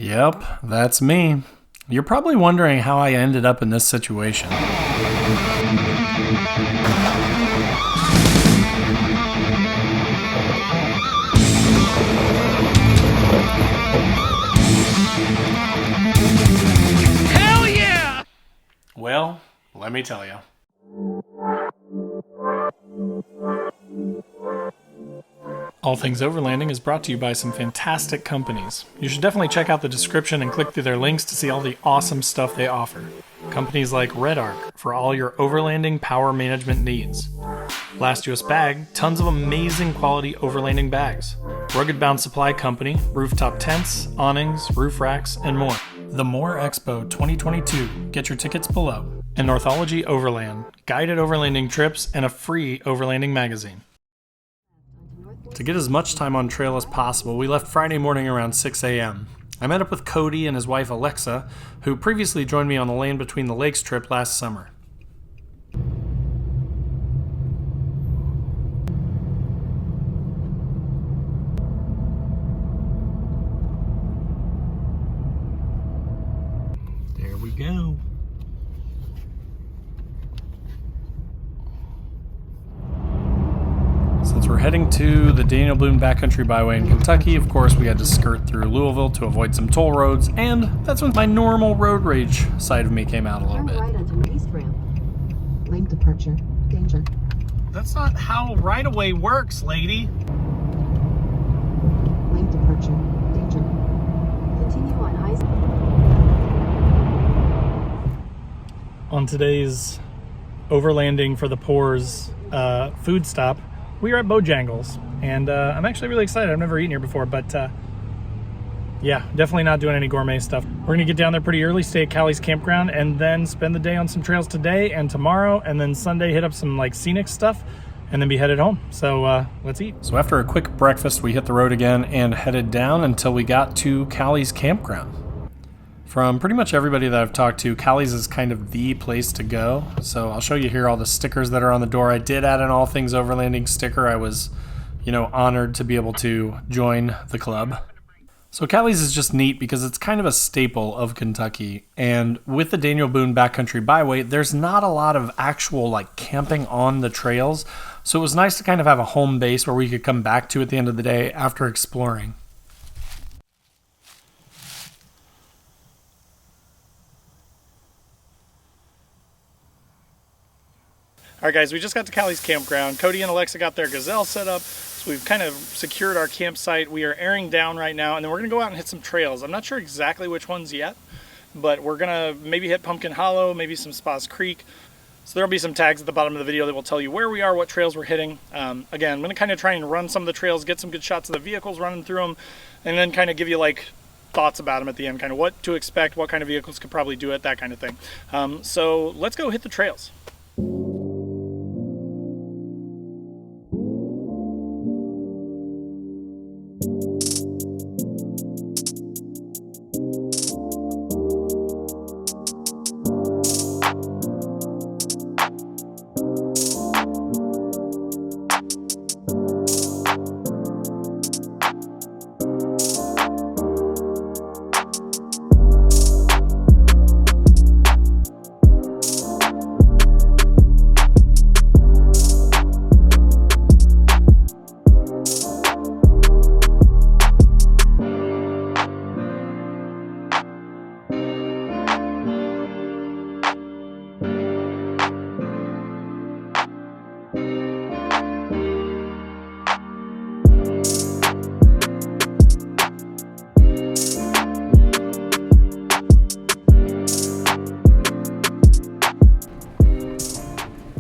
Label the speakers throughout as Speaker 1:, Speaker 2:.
Speaker 1: Yep, that's me. You're probably wondering how I ended up in this situation.
Speaker 2: Hell yeah!
Speaker 1: Well, let me tell you. All Things Overlanding is brought to you by some fantastic companies. You should definitely check out the description and click through their links to see all the awesome stuff they offer. Companies like Red Arc for all your overlanding power management needs. Last US Bag, tons of amazing quality overlanding bags. Rugged Bound Supply Company, rooftop tents, awnings, roof racks, and more. The More Expo 2022, get your tickets below. And Northology Overland, guided overlanding trips and a free overlanding magazine. To get as much time on trail as possible, we left Friday morning around 6 a.m. I met up with Cody and his wife Alexa, who previously joined me on the Land Between the Lakes trip last summer. There we go. Since we're heading to the Boone Backcountry Byway in Kentucky, of course we had to skirt through Louisville to avoid some toll roads, and that's when my normal road rage side of me came out a little bit.
Speaker 3: Right onto an east ramp. Lane departure. Danger.
Speaker 1: That's not how right-of-way works, lady.
Speaker 3: Lane departure. Danger. Continue on
Speaker 1: On today's Overlanding for the Poor's food stop, we are at Bojangles, and I'm actually really excited. I've never eaten here before, but yeah, definitely not doing any gourmet stuff. We're gonna get down there pretty early, stay at Callie's campground, and then spend the day on some trails today and tomorrow, and then Sunday hit up some like scenic stuff, and then be headed home. So let's eat. So after a quick breakfast, we hit the road again and headed down until we got to Callie's campground. From pretty much everybody that I've talked to, Callie's is kind of the place to go. So I'll show you here all the stickers that are on the door. I did add an All Things Overlanding sticker. I was, honored to be able to join the club. So Callie's is just neat because it's kind of a staple of Kentucky. And with the Boone Backcountry Byway, there's not a lot of actual camping on the trails. So it was nice to kind of have a home base where we could come back to at the end of the day after exploring. All right, guys, we just got to Callie's campground. Cody and Alexa got their Gazelle set up, so we've kind of secured our campsite. We are airing down right now, and then we're gonna go out and hit some trails. I'm not sure exactly which ones yet, but we're gonna maybe hit Pumpkin Hollow, maybe some Spas Creek. So there'll be some tags at the bottom of the video that will tell you where we are, what trails we're hitting. Again, I'm gonna kind of try and run some of the trails, get some good shots of the vehicles running through them, and then kind of give you thoughts about them at the end, kind of what to expect, what kind of vehicles could probably do it, that kind of thing. So let's go hit the trails.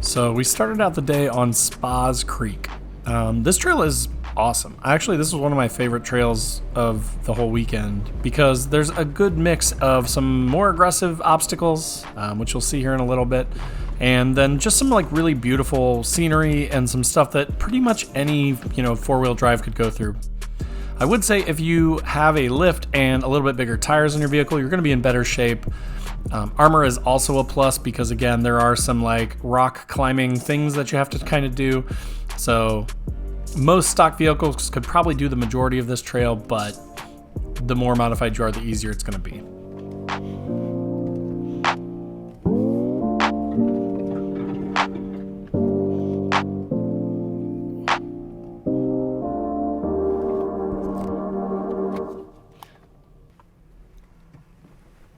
Speaker 1: So we started out the day on Spas Creek. This trail is awesome. Actually, this is one of my favorite trails of the whole weekend because there's a good mix of some more aggressive obstacles, which you'll see here in a little bit, and then just some really beautiful scenery and some stuff that pretty much any four-wheel drive could go through. I would say if you have a lift and a little bit bigger tires on your vehicle, you're going to be in better shape. Armor is also a plus because, again, there are some rock climbing things that you have to kind of do. So most stock vehicles could probably do the majority of this trail, but the more modified you are, the easier it's going to be.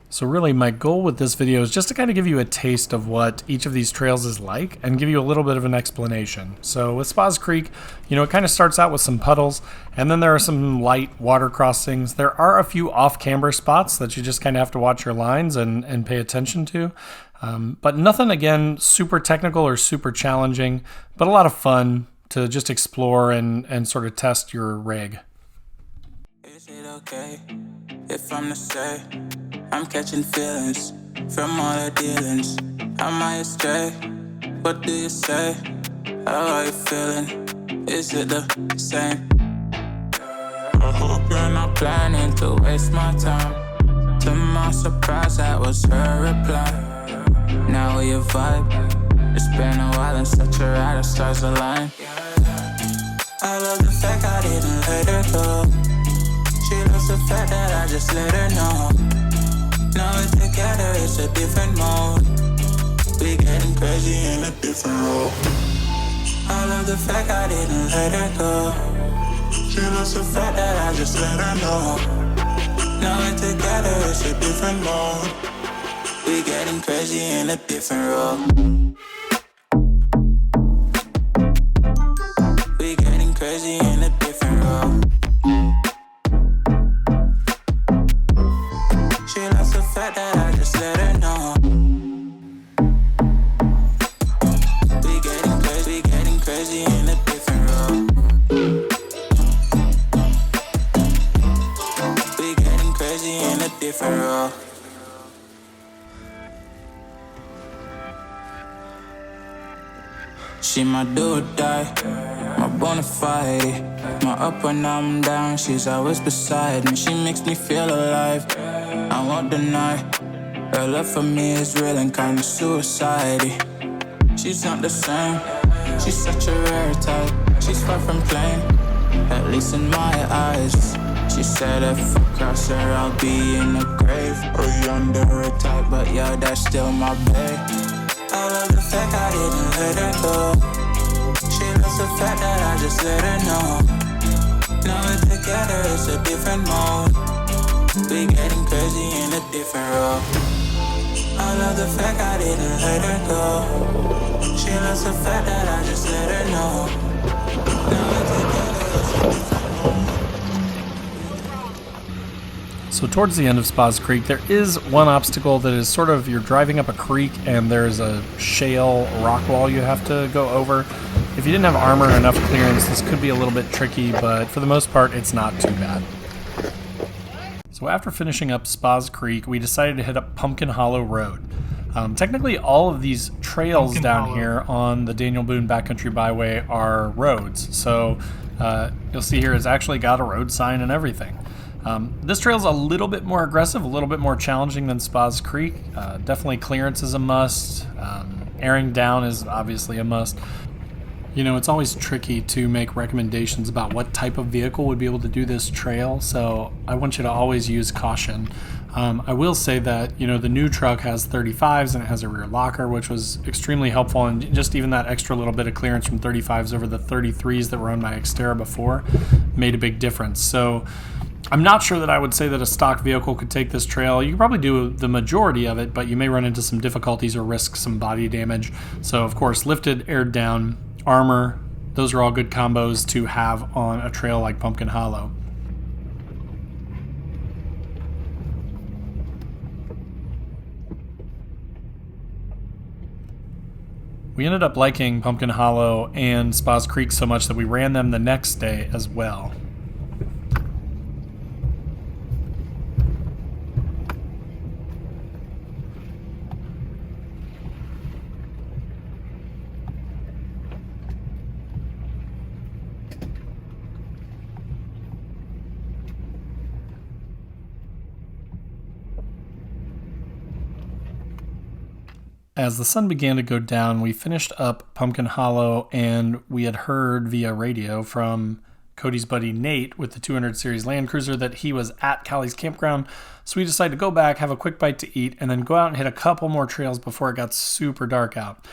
Speaker 1: So really my goal with this video is just to kind of give you a taste of what each of these trails is like and give you a little bit of an explanation. So with Spas Creek, it kind of starts out with some puddles, and then there are some light water crossings. There are a few off-camber spots that you just kind of have to watch your lines and pay attention to. But nothing, again, super technical or super challenging, but a lot of fun to just explore and sort of test your rig.
Speaker 4: Is it okay if I'm to say I'm catching feelings from all the dealings? Am I astray? What do you say? How are you feeling? Is it the same? I hope you're not planning to waste my time. To my surprise, that was her reply. Now we vibe. It's been a while and such a ride, the stars align. I love the fact I didn't let her go. She loves the fact that I just let her know. Now we're together, it's a different mode. We getting crazy in a different role. I love the fact I didn't let her go. She loves the fact that I just let her know. Now we're together, it's a different mode. We getting crazy in a different role. We getting crazy in a different role. She loves the fact that I just let her know. We getting crazy in a different role. We getting crazy in a different role. She my do or die, my bona fide. My up when I'm down, she's always beside me. She makes me feel alive, I won't deny. Her love for me is real and kinda suicide-y. She's not the same, she's such a rare type. She's far from plain, at least in my eyes. She said if I cross her, I'll be in the grave or under her type, but yeah, that's still my babe. I love the fact I didn't let her go. She loves the fact that I just let her know. Now we're together, it's a different mode. We getting crazy in a different role. I love the fact I didn't let her go. She loves the fact that I just let her know. Now we're together, it's a different mode.
Speaker 1: So towards the end of Spas Creek, there is one obstacle that is sort of, you're driving up a creek and there's a shale rock wall you have to go over. If you didn't have armor or enough clearance, this could be a little bit tricky, but for the most part, it's not too bad. So after finishing up Spas Creek, we decided to hit up Pumpkin Hollow Road. Technically, all of these trails down here on the Daniel Boone Backcountry Byway are roads. So you'll see here it's actually got a road sign and everything. This trail's a little bit more aggressive, a little bit more challenging than Spas Creek. Definitely clearance is a must. Airing down is obviously a must. It's always tricky to make recommendations about what type of vehicle would be able to do this trail, so I want you to always use caution. I will say that, the new truck has 35s and it has a rear locker, which was extremely helpful, and just even that extra little bit of clearance from 35s over the 33s that were on my Xterra before made a big difference. So I'm not sure that I would say that a stock vehicle could take this trail. You could probably do the majority of it, but you may run into some difficulties or risk some body damage. So, of course, lifted, aired down, armor, those are all good combos to have on a trail like Pumpkin Hollow. We ended up liking Pumpkin Hollow and Spas Creek so much that we ran them the next day as well. As the sun began to go down, we finished up Pumpkin Hollow, and we had heard via radio from Cody's buddy Nate with the 200 Series Land Cruiser that he was at Callie's campground. So we decided to go back, have a quick bite to eat, and then go out and hit a couple more trails before it got super dark out.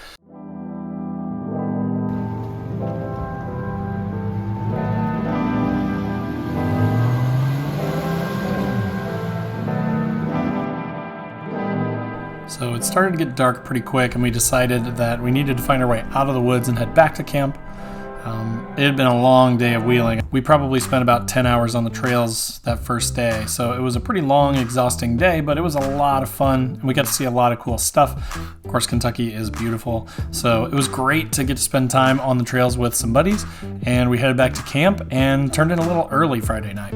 Speaker 1: So it started to get dark pretty quick, and we decided that we needed to find our way out of the woods and head back to camp. It had been a long day of wheeling. We probably spent about 10 hours on the trails that first day, so it was a pretty long, exhausting day, but it was a lot of fun, and we got to see a lot of cool stuff. Of course, Kentucky is beautiful, so it was great to get to spend time on the trails with some buddies, and we headed back to camp and turned in a little early Friday night.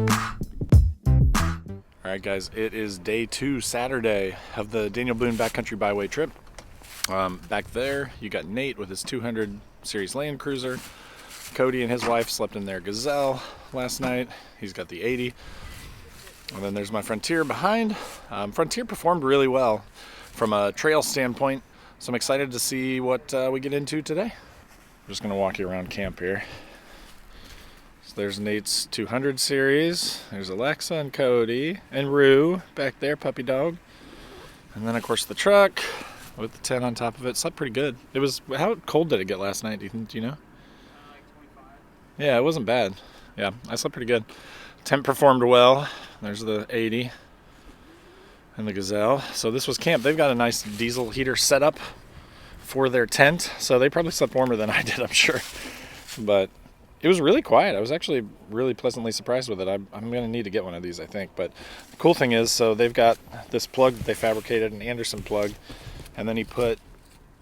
Speaker 1: All right, guys, it is day 2, Saturday, of the Daniel Boone Backcountry Byway trip. Back there, you got Nate with his 200 Series Land Cruiser. Cody and his wife slept in their Gazelle last night. He's got the 80. And then there's my Frontier behind. Frontier performed really well from a trail standpoint, so I'm excited to see what we get into today. I'm just gonna walk you around camp here. So there's Nate's 200 Series. There's Alexa and Cody and Rue back there, puppy dog. And then of course the truck with the tent on top of it. Slept pretty good. It was, how cold did it get last night? Do you know? Yeah, it wasn't bad. Yeah, I slept pretty good. Tent performed well. There's the 80 and the Gazelle. So this was camp. They've got a nice diesel heater set up for their tent, so they probably slept warmer than I did, I'm sure. But it was really quiet. I was actually really pleasantly surprised with it. I'm going to need to get one of these, I think. But the cool thing is, so they've got this plug that they fabricated, an Anderson plug, and then he put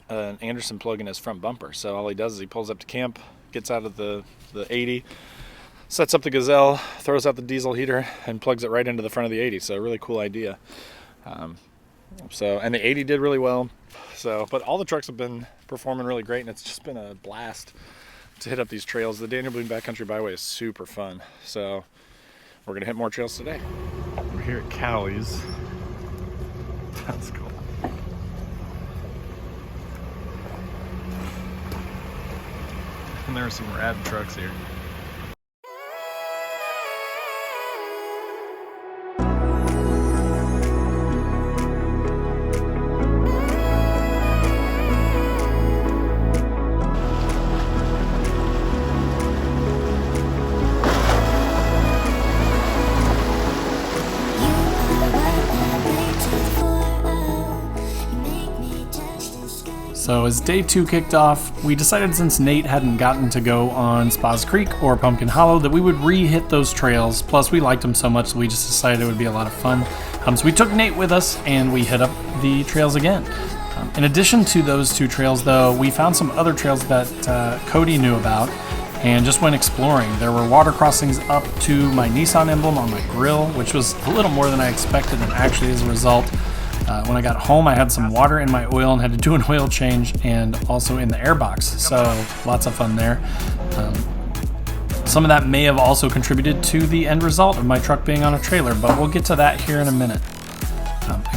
Speaker 1: an Anderson plug in his front bumper. So all he does is he pulls up to camp, gets out of the 80, sets up the Gazelle, throws out the diesel heater, and plugs it right into the front of the 80. So a really cool idea. And the 80 did really well. So, but all the trucks have been performing really great, and it's just been a blast to hit up these trails. The Daniel Boone Backcountry Byway is super fun. So we're gonna hit more trails today. We're here at Callie's. That's cool. And there are some rad trucks here. So as day 2 kicked off, we decided since Nate hadn't gotten to go on Spas Creek or Pumpkin Hollow that we would re-hit those trails. Plus we liked them so much that we just decided it would be a lot of fun. So we took Nate with us and we hit up the trails again. In addition to those 2 trails though, we found some other trails that Cody knew about and just went exploring. There were water crossings up to my Nissan emblem on my grill, which was a little more than I expected, and actually as a result, when I got home, I had some water in my oil and had to do an oil change, and also in the airbox. So lots of fun there. Some of that may have also contributed to the end result of my truck being on a trailer, but we'll get to that here in a minute.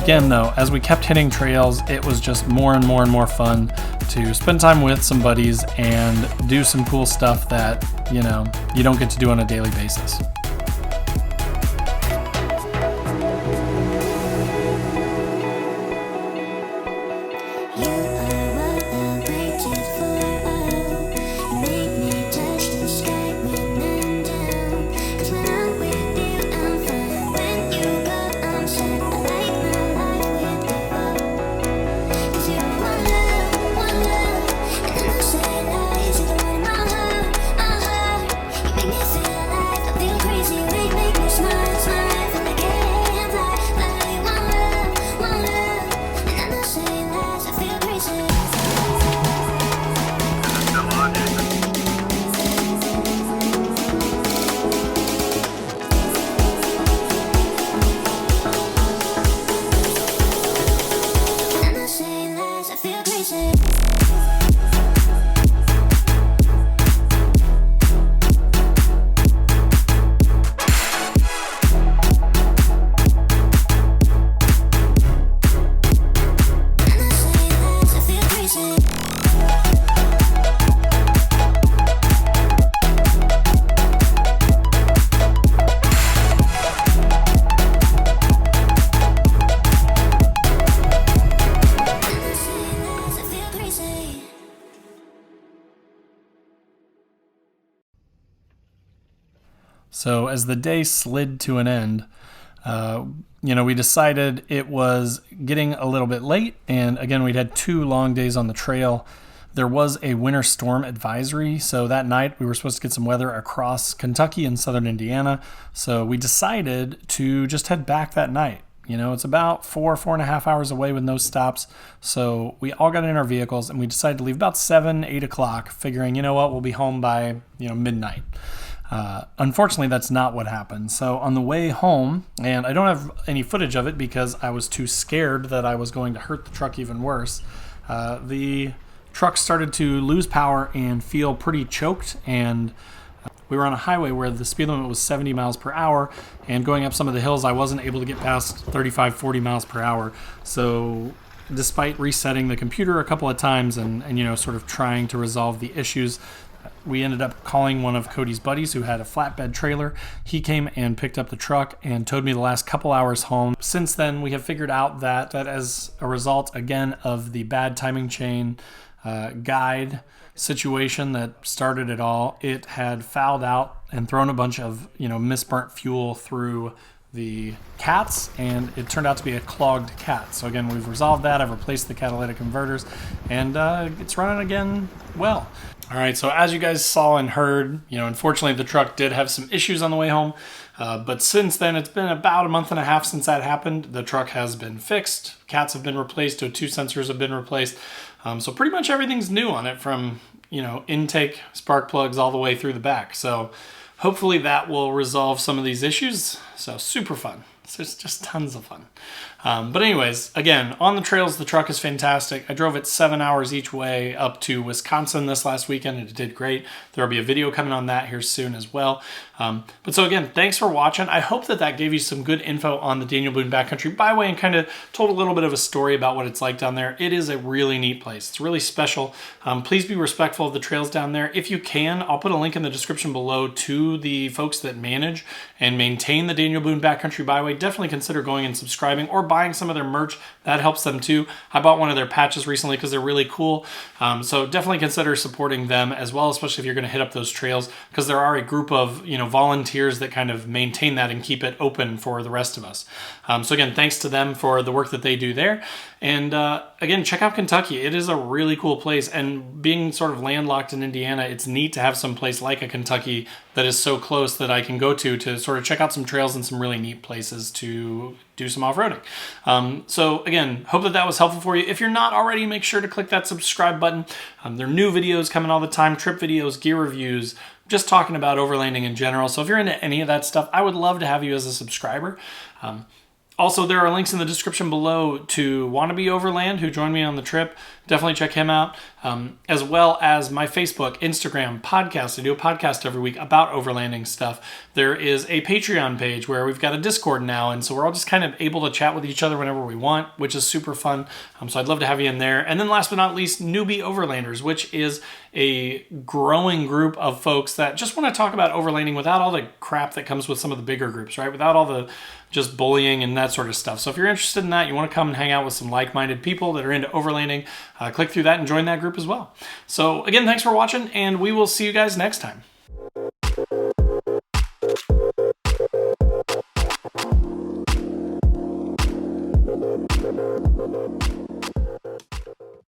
Speaker 1: Again though, as we kept hitting trails, it was just more and more and more fun to spend time with some buddies and do some cool stuff that, you know, you don't get to do on a daily basis.
Speaker 5: Feel crazy.
Speaker 1: So as the day slid to an end, we decided it was getting a little bit late. And again, we'd had 2 long days on the trail. There was a winter storm advisory. So that night we were supposed to get some weather across Kentucky and southern Indiana. So we decided to just head back that night. It's about 4.5 hours away with no stops. So we all got in our vehicles and we decided to leave about 7-8 o'clock, figuring, we'll be home by, midnight. Unfortunately, that's not what happened. So on the way home, and I don't have any footage of it because I was too scared that I was going to hurt the truck even worse, the truck started to lose power and feel pretty choked, and we were on a highway where the speed limit was 70 miles per hour, and going up some of the hills, I wasn't able to get past 35-40 miles per hour. So despite resetting the computer a couple of times and sort of trying to resolve the issues, we ended up calling one of Cody's buddies who had a flatbed trailer. He came and picked up the truck and towed me the last couple hours home. Since then, we have figured out that as a result, again, of the bad timing chain guide situation that started it all, it had fouled out and thrown a bunch of misburnt fuel through the cats, and it turned out to be a clogged cat. So again, we've resolved that. I've replaced the catalytic converters, and it's running again well. All right, so as you guys saw and heard, unfortunately the truck did have some issues on the way home, but since then, it's been about a month and a half since that happened. The truck has been fixed, cats have been replaced, O2 sensors have been replaced, so pretty much everything's new on it, from intake, spark plugs, all the way through the back. So hopefully that will resolve some of these issues. So super fun. It's just tons of fun. But anyways, again, on the trails, the truck is fantastic. I drove it 7 hours each way up to Wisconsin this last weekend, and it did great. There'll be a video coming on that here soon as well. But so again, thanks for watching. I hope that gave you some good info on the Daniel Boone Backcountry Byway and kind of told a little bit of a story about what it's like down there. It is a really neat place. It's really special. Please be respectful of the trails down there. If you can, I'll put a link in the description below to the folks that manage and maintain the Daniel Boone Backcountry Byway. Definitely consider going and subscribing or buying some of their merch. That helps them too. I bought one of their patches recently because they're really cool. So definitely consider supporting them as well, especially if you're going to hit up those trails, because there are a group of volunteers that kind of maintain that and keep it open for the rest of us. So again, thanks to them for the work that they do there. And again, check out Kentucky. It is a really cool place, and being sort of landlocked in Indiana, it's neat to have some place like a Kentucky that is so close that I can go to sort of check out some trails and some really neat places to do some off-roading. So again, hope that was helpful for you. If you're not already, make sure to click that subscribe button. There are new videos coming all the time, trip videos, gear reviews, just talking about overlanding in general. So if you're into any of that stuff, I would love to have you as a subscriber. Also, there are links in the description below to Wannabe Overland, who joined me on the trip. Definitely check him out, as well as my Facebook, Instagram, podcast. I do a podcast every week about overlanding stuff. There is a Patreon page where we've got a Discord now, and so we're all just kind of able to chat with each other whenever we want, which is super fun. So I'd love to have you in there. And then last but not least, Newbie Overlanders, which is a growing group of folks that just want to talk about overlanding without all the crap that comes with some of the bigger groups, right? Without all the just bullying and that sort of stuff. So if you're interested in that, you want to come and hang out with some like-minded people that are into overlanding, click through that and join that group as well. So again, thanks for watching, and we will see you guys next time.